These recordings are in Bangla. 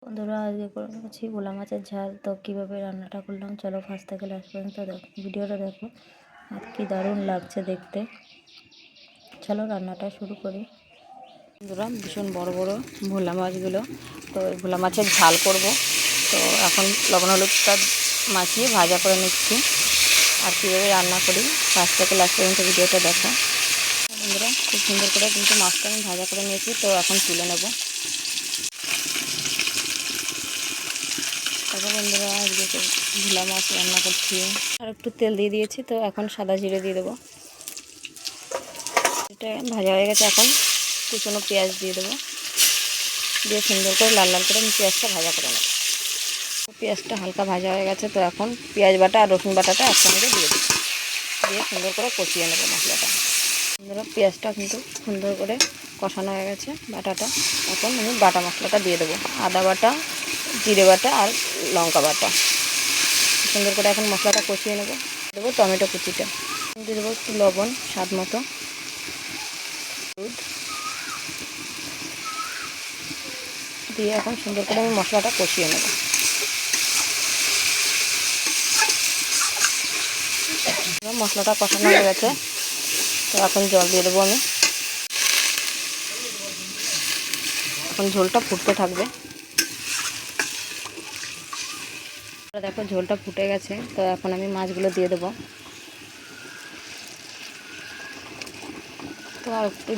বন্ধুরা আজকে করেছি ভোলা মাছের ঝাল। তো কীভাবে রান্নাটা করলাম চলো ফার্স্ট থেকে লাস্ট পর্যন্ত ভিডিওটা দেখো, আর কি দারুণ লাগছে দেখতে। চলো রান্নাটা শুরু করি। বন্ধুরা ভীষণ বড় বড় ভোলা মাছগুলো, তো এই ভোলা মাছের ঝাল করব। তো এখন লবণ হলুদটা মাখিয়ে ভাজা করে নিচ্ছি। আর কীভাবে রান্না করি ফার্স্ট থেকে লাস্ট পর্যন্ত ভিডিওটা দেখো। বন্ধুরা খুব সুন্দর করে কিন্তু মাছটা আমি ভাজা করে নিয়েছি, তো এখন তুলে নেব। তারপর বন্ধুরা আজকে ভোলা মাছ রান্না করছি, আর একটু তেল দিয়ে দিয়েছি। তো এখন সাদা জিরে দিয়ে দেবো। এটা ভাজা হয়ে গেছে, এখন কুচনো পেঁয়াজ দিয়ে দেবো। দিয়ে সুন্দর করে লাল লাল করে আমি পেঁয়াজটা ভাজা করে নেব। পেঁয়াজটা হালকা ভাজা হয়ে গেছে, তো এখন পেঁয়াজ বাটা আর রসুন বাটাটা একসঙ্গে দিয়ে দেবো। দিয়ে সুন্দর করে কষিয়ে নেবো মশলাটা। সুন্দর পেঁয়াজটা কিন্তু সুন্দর করে কষানো হয়ে গেছে বাটাটা। এখন আমি বাটা মশলাটা দিয়ে দেবো, আদা বাটা, জিরে বাটা আর লঙ্কা বাটা। সুন্দর করে এখন মশলাটা কষিয়ে নেবো। দেবো টমেটো কুচিটা, দিয়ে দেবো একটু লবণ স্বাদ মতো, দুধ দিয়ে এখন সুন্দর করে আমি মশলাটা কষিয়ে নেব। মশলাটা কষানো হয়ে গেছে, তো এখন জল দিয়ে দেবো আমি। এখন ঝোলটা ফুটতে থাকবে। দেখো ঝোলটা ফুটে গেছে, তো এখন আমি মাছগুলো দিয়ে দেবো। তো আর একটু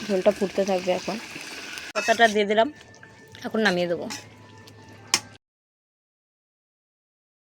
ঝোলটা ফুটতে থাকবে। এখন পাতাটা দিয়ে দিলাম, এখন নামিয়ে দেবো।